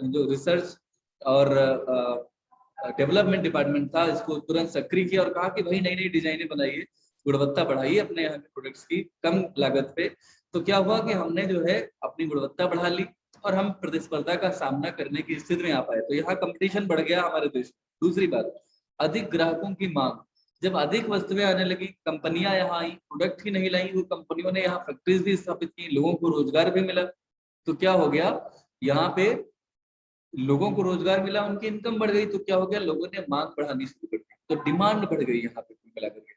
जो रिसर्च और डेवलपमेंट डिपार्टमेंट था, इसको तुरंत सक्रिय किया और कहा कि भाई नई नई डिजाइनें बनाइए, गुणवत्ता बढ़ाइए अपने यहाँ के प्रोडक्ट्स की कम लागत पे। तो क्या हुआ कि हमने जो है अपनी गुणवत्ता बढ़ा ली और हम प्रतिस्पर्धा का सामना करने की स्थिति में आ पाए। तो यहाँ कंपटीशन बढ़ गया हमारे देश में। दूसरी बात, अधिक ग्राहकों की मांग। जब अधिक वस्तुएं आने लगी, कंपनियां यहाँ आई, प्रोडक्ट ही नहीं लाई, वो कंपनियों ने यहाँ फैक्ट्रीज भी स्थापित की, लोगों को रोजगार भी मिला। तो क्या हो गया, यहाँ पे लोगों को रोजगार मिला, उनकी इनकम बढ़ गई। तो क्या हो गया, लोगों ने मांग बढ़ानी शुरू कर दी, तो डिमांड बढ़ गई यहाँ पे कुल मिलाकर के।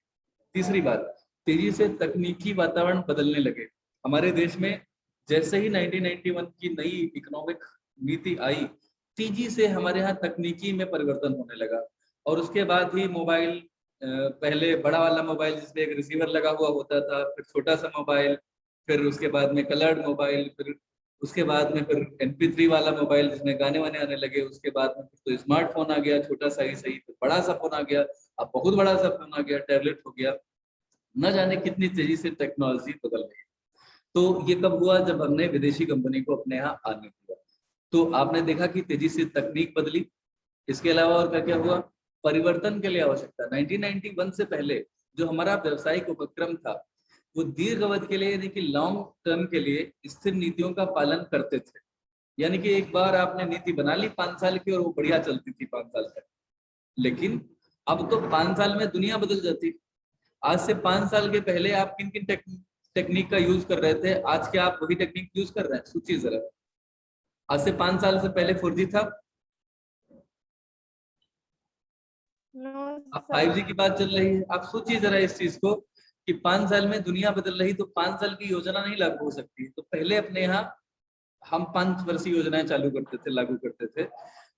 तीसरी बात, तेजी से तकनीकी वातावरण बदलने लगे हमारे देश में। जैसे ही 1991 की नई इकोनॉमिक नीति आई, तेजी से हमारे यहाँ तकनीकी में परिवर्तन होने लगा। और उसके बाद ही मोबाइल, पहले बड़ा वाला मोबाइल जिसमें एक रिसीवर लगा हुआ होता था, फिर छोटा सा मोबाइल, फिर उसके बाद में कलर्ड मोबाइल, फिर उसके बाद में फिर MP3 वाला मोबाइल जिसमें गाने वाने आने लगे, उसके बाद में तो स्मार्टफोन आ गया, छोटा सा ही सही, फिर बड़ा सा फोन आ गया, अब बहुत बड़ा सा फोन आ गया, टैबलेट हो गया। न जाने कितनी तेजी से टेक्नोलॉजी बदल रही है। तो ये कब हुआ, जब हमने विदेशी कंपनी को अपने यहाँ आने दिया। तो आपने देखा कि तेजी से तकनीक बदली। इसके अलावा और क्या क्या हुआ, परिवर्तन के लिए आवश्यकता। 1991 से पहले जो हमारा व्यवसायिक उपक्रम था, वो दीर्घ अवधि के लिए यानी कि लॉन्ग टर्म के लिए स्थिर नीतियों का पालन करते थे। यानी कि एक बार आपने नीति बना ली 5 साल की और वो बढ़िया चलती थी 5 साल तक। लेकिन अब तो 5 साल में दुनिया बदल जाती। आज से 5 साल के पहले आप किन किन टेक्निक का यूज कर रहे थे, आज क्या आप वही टेक्निक यूज कर रहे हैं? सोचिए जरा। आज से 5 साल से पहले 4G था, नो अब सर। 5G की बात चल रही है। आप सोचिए जरा इस चीज को कि 5 साल में दुनिया बदल रही, तो 5 साल की योजना नहीं लागू हो सकती। तो पहले अपने यहाँ हम 5 वर्षीय योजनाएं चालू करते थे, लागू करते थे।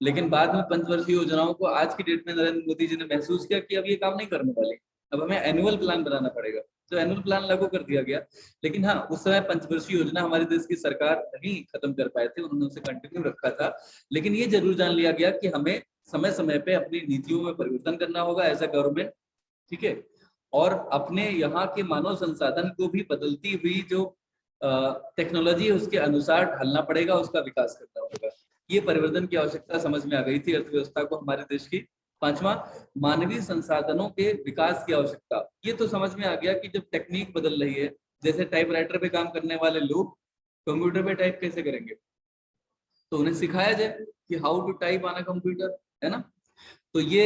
लेकिन बाद में 5 वर्षीय योजनाओं को आज की डेट में नरेंद्र मोदी जी ने महसूस किया कि अब ये काम नहीं करने वाली, अब हमें एनुअल प्लान बनाना पड़ेगा। तो एनुअल प्लान लागू कर दिया गया। लेकिन हाँ, उस समय 5 वर्षीय योजना हमारे देश की सरकार नहीं खत्म कर पाए थे, उन्होंने उसे कंटिन्यू रखा था। लेकिन ये जरूर जान लिया गया कि हमें समय समय पे अपनी नीतियों में परिवर्तन करना होगा एज अ गवर्नमेंट, ठीक है। और अपने यहाँ के मानव संसाधन को भी बदलती हुई जो टेक्नोलॉजी है उसके अनुसार ढलना पड़ेगा, उसका विकास करना होगा। ये परिवर्तन की आवश्यकता समझ में आ गई थी अर्थव्यवस्था को हमारे देश की। 5वां, मानवीय संसाधनों के विकास की आवश्यकता। ये तो समझ में आ गया कि जब टेक्निक बदल रही है, जैसे टाइपराइटर पे काम करने वाले लोग कंप्यूटर पे टाइप कैसे करेंगे, तो उन्हें सिखाया जाए कि how to type on a computer, है ना। तो ये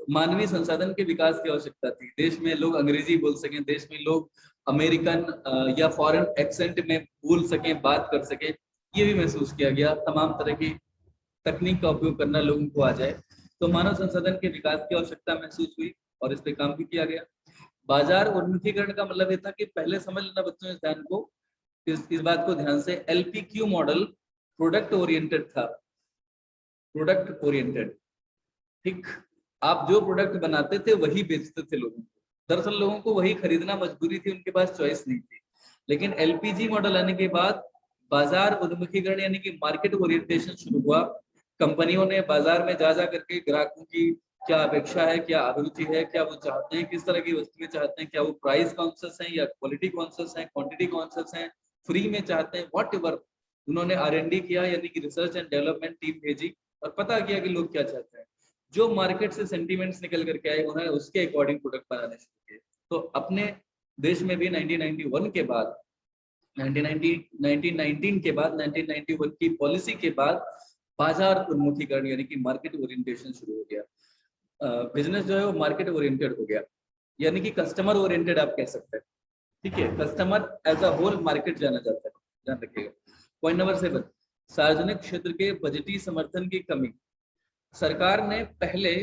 मानवीय संसाधन के विकास की आवश्यकता थी। देश में लोग अंग्रेजी बोल सकें, देश में लोग अमेरिकन या फॉरेन एक्सेंट में बोल सकें, बात कर सकें, ये भी महसूस किया गया। तमाम तरह की तकनीक का उपयोग करना लोगों को आ जाए, तो मानव संसाधन के विकास की आवश्यकता महसूस हुई और इस पे काम भी किया गया। बाजार उन्मुखीकरण का मतलब ये था कि पहले समझ लेना बच्चों, इस ध्यान को, इस बात को ध्यान से, LPQ मॉडल प्रोडक्ट ओरिएंटेड था। प्रोडक्ट ओरिएंटेड, ठीक। आप जो प्रोडक्ट बनाते थे वही बेचते थे लोगों को। दरअसल लोगों को वही खरीदना मजबूरी थी, उनके पास चॉइस नहीं थी। लेकिन LPG मॉडल आने के बाद बाजार उन्मुखीकरण यानी कि मार्केट ओरिएंटेशन शुरू हुआ। कंपनियों ने बाजार में जा करके ग्राहकों की क्या अपेक्षा है, क्या अभिरुचि है, क्या वो चाहते हैं, किस तरह की वस्तुएं चाहते हैं, क्या वो प्राइस कॉन्शियस हैं या क्वालिटी कॉन्शियस हैं, क्वांटिटी कॉन्शियस हैं, फ्री में चाहते हैं, व्हाटएवर। उन्होंने R&D किया, यानी कि रिसर्च एंड डेवलपमेंट टीम भेजी और पता किया कि लोग क्या चाहते हैं। जो मार्केट से सेंटीमेंट्स निकल करके आए, उन्होंने उसके अकॉर्डिंग प्रोडक्ट बनाने शुरू किए। तो अपने देश में भी 1991 के बाद, 1919 के बाद, 1991 की पॉलिसी के बाद बाजार उन्मुखीकरण यानी कि मार्केट ओरिएंटेशन शुरू हो गया। बिजनेस जो है वो मार्केट ओरिएंटेड हो गया, यानी कि कस्टमर ओरिएंटेड आप कह सकते हैं, ठीक है। Customer as a whole market जाना जाता है, ध्यान रखिएगा। पॉइंट नंबर 7, सार्वजनिक क्षेत्र के बजटीय समर्थन की कमी। सरकार ने पहले,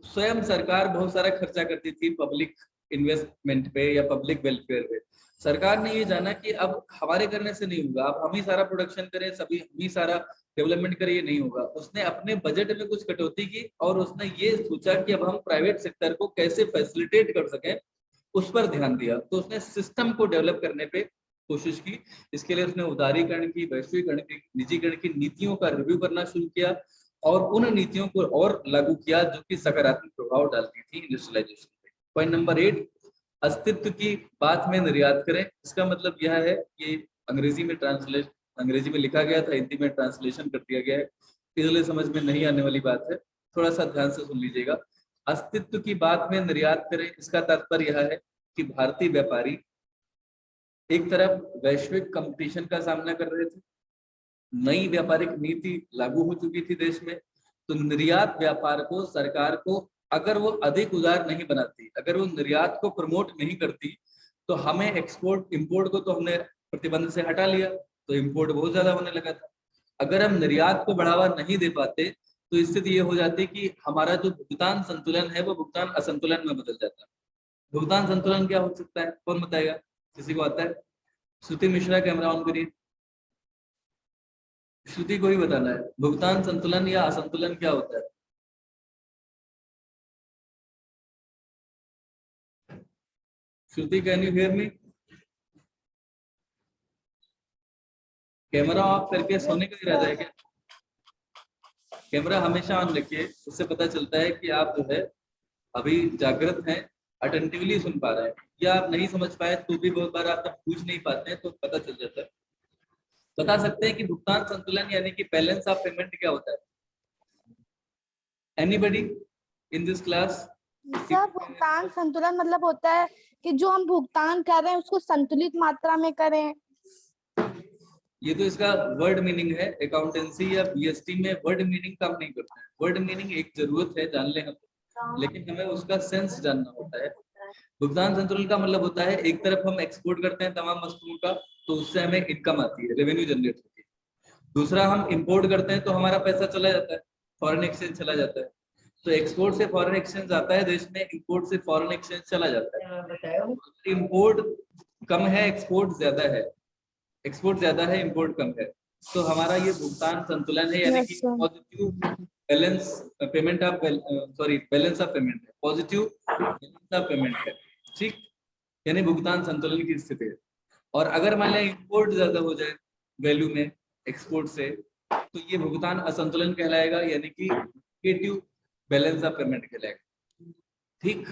स्वयं सरकार बहुत सारा खर्चा करती थी पब्लिक इन्वेस्टमेंट पे या पब्लिक वेलफेयर पे। सरकार ने ये जाना कि अब हमारे करने से नहीं होगा, अब हम ही सारा प्रोडक्शन करें, सभी हम ही सारा डेवलपमेंट करें, ये नहीं होगा। उसने अपने बजट में कुछ कटौती की और उसने ये सोचा कि अब हम प्राइवेट सेक्टर को कैसे फैसिलिटेट कर सकें, उस पर ध्यान दिया। तो उसने सिस्टम को डेवलप करने पे कोशिश की। इसके लिए उसने उदारीकरण की, वैश्वीकरण की, निजीकरण की नीतियों का रिव्यू करना शुरू किया और उन नीतियों को और लागू किया जो कि सकारात्मक प्रभाव डालती थी इंडस्ट्रियलाइजेशन पे। पॉइंट नंबर 8, अस्तित्व की बात में निर्यात करें। इसका मतलब यह है कि अंग्रेजी में लिखा गया था, हिंदी में ट्रांसलेशन कर दिया गया है, इसलिए समझ में नहीं आने वाली बात है, थोड़ा सा ध्यान से सुन लीजिएगा। अस्तित्व की बात में निर्यात करें, इसका तात्पर्य यह है कि भारतीय व्यापारी एक तरफ वैश्विक कंपटीशन का सामना कर रहे थे, नई व्यापारिक नीति लागू हो चुकी थी देश में, तो निर्यात व्यापार को सरकार को अगर वो अधिक उदार नहीं बनाती, अगर वो निर्यात को प्रमोट नहीं करती, तो हमें एक्सपोर्ट इंपोर्ट को तो हमने प्रतिबंध से हटा लिया, तो इंपोर्ट बहुत ज्यादा होने लगा था। अगर हम निर्यात को बढ़ावा नहीं दे पाते तो स्थिति ये हो जाती कि हमारा जो भुगतान संतुलन है वो भुगतान असंतुलन में बदल जाता है। भुगतान संतुलन क्या हो सकता है, कौन बताएगा? किसी को आता है? श्रुति मिश्रा, कैमरा ऑन करिए। श्रुति को ही बताना है, भुगतान संतुलन या असंतुलन क्या होता है? Shruti, can you hear me? Camera off करके सोने का इरादा है क्या? कैमरा हमेशा ऑन रखिए, उससे पता चलता है कि आप जो है अभी जागृत हैं, अटेंटिवली सुन पा रहे हैं, या आप नहीं समझ पाए तो भी बहुत बार आप जब पूछ नहीं पाते हैं तो पता चल जाता है। बता सकते हैं कि भुगतान संतुलन यानी कि बैलेंस ऑफ पेमेंट क्या होता है? Anybody in this class? Sir भुगतान संतुलन मतलब होता है कि जो हम भुगतान कर रहे हैं उसको संतुलित मात्रा में करें। ये तो इसका वर्ड मीनिंग है, अकाउंटेंसी या बीएसटी में वर्ड मीनिंग काम नहीं करता है। वर्ड मीनिंग एक जरूरत है, जान लें हम, लेकिन हमें उसका सेंस जानना होता है। भुगतान संतुलन का मतलब होता है एक तरफ हम एक्सपोर्ट करते हैं तमाम वस्तुओं का, तो उससे हमें इनकम आती है, रेवेन्यू जनरेट होती है। दूसरा, हम इंपोर्ट करते हैं तो हमारा पैसा चला जाता है, फॉरेन एक्सचेंज चला जाता है। तो एक्सपोर्ट से फॉरेन एक्सचेंज आता है देश में, इंपोर्ट से फॉरेन एक्सचेंज चला जाता है। इंपोर्ट कम है, एक्सपोर्ट ज्यादा है, एक्सपोर्ट ज्यादा है, इंपोर्ट कम है, तो हमारा ये भुगतान संतुलन है, यानी कि positive balance payment of balance of payment है, पॉजिटिव बैलेंस ऑफ पेमेंट है, ठीक, यानी भुगतान संतुलन की स्थिति है। और अगर मान लिया इंपोर्ट ज्यादा हो जाए वैल्यू में एक्सपोर्ट से, तो ये भुगतान असंतुलन कहलाएगा, यानी कि नेगेटिव बैलेंस ऑफ पेमेंट कहलाएगा, ठीक।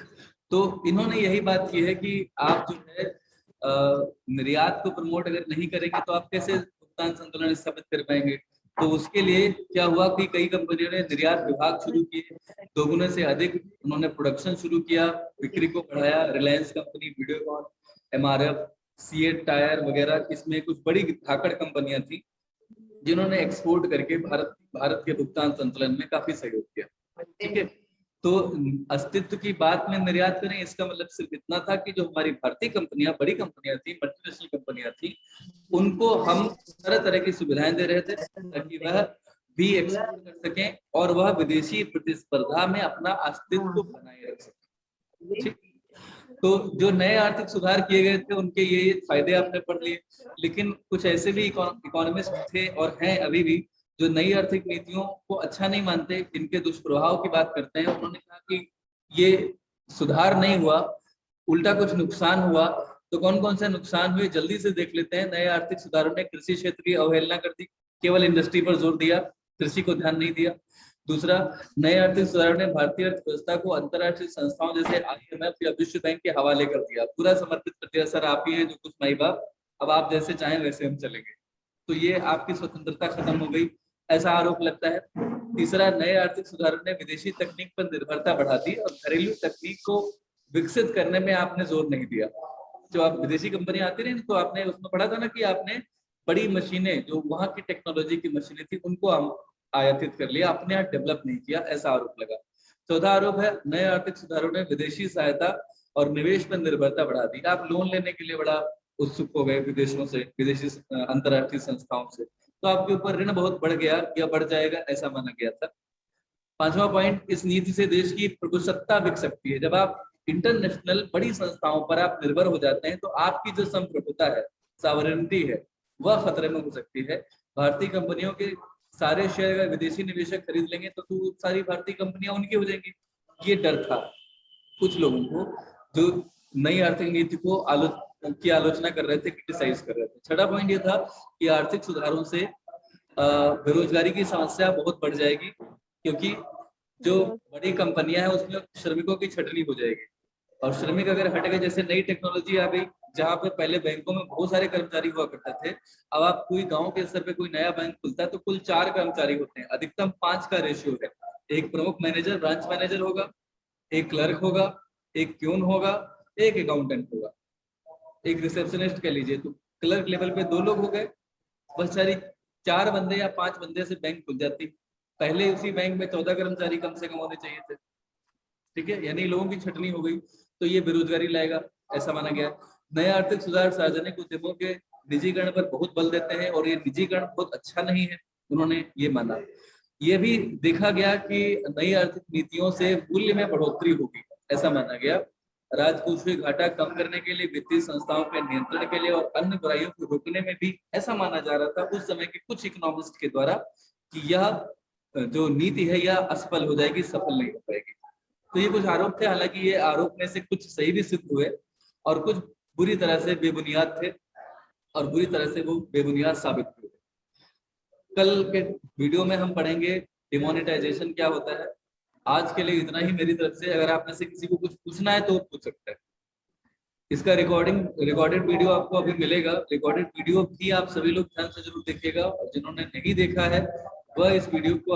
तो इन्होंने यही बात की है कि आप जो है निर्यात को प्रमोट अगर नहीं करेंगे तो आप कैसे भुगतान संतुलन स्थापित कर पाएंगे। तो उसके लिए क्या हुआ कि कई कंपनियों ने निर्यात विभाग शुरू किए, दोगुने से अधिक उन्होंने प्रोडक्शन शुरू किया, बिक्री को बढ़ाया। Reliance company, Videocon, MRF, CEAT tyre वगैरह, इसमें कुछ बड़ी धाकड़ कंपनियां थी जिन्होंने एक्सपोर्ट करके भारत के भुगतान संतुलन में काफी सहयोग किया, ठीक है। तो अस्तित्व की बात में निर्यात करें, इसका मतलब सिर्फ इतना था कि जो हमारी भारतीय कंपनियां, बड़ी कंपनियां थी, मल्टीनेशनल कंपनियां थी, उनको हम तरह तरह की सुविधाएं दे रहे थे ताकि वह भी एक्सपोर्ट कर सकें और वह विदेशी प्रतिस्पर्धा में अपना अस्तित्व बनाए रख सकें, ठीक। तो जो नए आर्थिक सुधार किए गए थे उनके ये फायदे आपने पढ़ लिए, लेकिन कुछ ऐसे भी इकोनॉमिस्ट थे और हैं अभी भी जो नई आर्थिक नीतियों को अच्छा नहीं मानते, इनके दुष्प्रभाव की बात करते हैं। उन्होंने कहा कि ये सुधार नहीं हुआ, उल्टा कुछ नुकसान हुआ। तो कौन कौन से नुकसान हुए जल्दी से देख लेते हैं। नए आर्थिक सुधारों ने कृषि क्षेत्र की अवहेलना कर दी, केवल इंडस्ट्री पर जोर दिया, कृषि को ध्यान नहीं दिया। दूसरा, नए आर्थिक सुधारों ने भारतीय अर्थव्यवस्था को अंतर्राष्ट्रीय संस्थाओं जैसे आईएमएफ या विश्व बैंक के हवाले कर दिया, पूरा समर्पित कर दिया, सर आप ही हैं जो कुछ माई बाप, अब आप जैसे चाहें वैसे हम चलेंगे। तो ये आपकी स्वतंत्रता खत्म हो गई, ऐसा आरोप लगता है। तीसरा, नए आर्थिक सुधारों ने विदेशी तकनीक पर निर्भरता बढ़ा दी और घरेलू तकनीक को विकसित करने में आपने जोर नहीं दिया। जो आप विदेशी कंपनी आती रही तो आपने उसमें पढ़ा था ना कि आपने बड़ी मशीनें, जो वहां की टेक्नोलॉजी की मशीनें थी, उनको हम आयातित कर लिया, अपने यहाँ डेवलप नहीं किया, ऐसा आरोप लगा। चौथा आरोप है, नए आर्थिक सुधारों ने विदेशी सहायता और निवेश पर निर्भरता बढ़ा दी। आप लोन लेने के लिए बड़ा उत्सुक हो गए विदेशों से, विदेशी अंतर्राष्ट्रीय संस्थाओं से, तो आपके ऊपर ऋण बहुत बढ़ गया या बढ़ जाएगा, ऐसा माना गया था। पांचवा पॉइंट, इस नीति से देश की प्रभुसत्ता बिक सकती है। जब आप इंटरनेशनल बड़ी संस्थाओं पर आप निर्भर हो जाते हैं तो आपकी जो संप्रभुता है, सॉवरेनिटी है, वह खतरे में हो सकती है। भारतीय कंपनियों के सारे शेयर अगर विदेशी निवेशक खरीद लेंगे तो सारी भारतीय कंपनियां उनकी हो जाएंगी। ये डर था कुछ लोगों को जो नई आर्थिक नीति को की आलोचना कर रहे थे, क्रिटिसाइज कर रहे थे। छठा पॉइंट ये था कि आर्थिक सुधारों से बेरोजगारी की समस्या बहुत बढ़ जाएगी, क्योंकि जो बड़ी कंपनियां हैं उसमें श्रमिकों की छटनी हो जाएगी, और श्रमिक अगर हट गए, जैसे नई टेक्नोलॉजी आ गई, जहाँ पे पहले बैंकों में बहुत सारे कर्मचारी हुआ करते थे, अब आप कोई गांव के स्तर पे कोई नया बैंक खुलता है तो कुल 4 कर्मचारी होते हैं, अधिकतम 5 का रेशियो है। एक प्रमुख मैनेजर, ब्रांच मैनेजर होगा, एक क्लर्क होगा, एक प्यून होगा, एक अकाउंटेंट होगा, एक रिसेप्शनिस्ट कह लीजिए, तो क्लर्क लेवल पे 2 लोग हो गए, बस सारी 4 बंदे या 5 बंदे से बैंक खुल जाती। पहले उसी बैंक में 14 कर्मचारी कम से कम होने चाहिए थे, ठीक है, यानी लोगों की छटनी हो गई, तो ये बेरोजगारी लाएगा, ऐसा माना गया। नया आर्थिक सुधार सार्वजनिक उद्यमों के निजीकरण पर बहुत बल देते हैं, और ये निजीकरण बहुत अच्छा नहीं है, उन्होंने ये माना। ये भी देखा गया कि नई आर्थिक नीतियों से मूल्य में बढ़ोतरी होगी, ऐसा माना गया। राजकोषीय घाटा कम करने के लिए, वित्तीय संस्थाओं के नियंत्रण के लिए और अन्य बुराइयों को रोकने में भी ऐसा माना जा रहा था उस समय के कुछ इकोनॉमिस्ट के द्वारा कि यह जो नीति है यह असफल हो जाएगी, सफल नहीं हो पाएगी। तो ये कुछ आरोप थे, हालांकि ये आरोप में से कुछ सही भी सिद्ध हुए और कुछ बुरी तरह से बेबुनियाद थे, और बुरी तरह से वो बेबुनियाद साबित हुए। कल के वीडियो में हम पढ़ेंगे डिमोनेटाइजेशन क्या होता है। आज के लिए इतना ही मेरी तरफ से, अगर आप में से किसी को कुछ पूछना है तो पूछ सकते हैं। इसका रिकॉर्डेड वीडियो आपको अभी मिलेगा, रिकॉर्डेड वीडियो भी आप सभी लोग ध्यान से जरूर देखिएगा, और जिन्होंने नहीं देखा है वह इस वीडियो को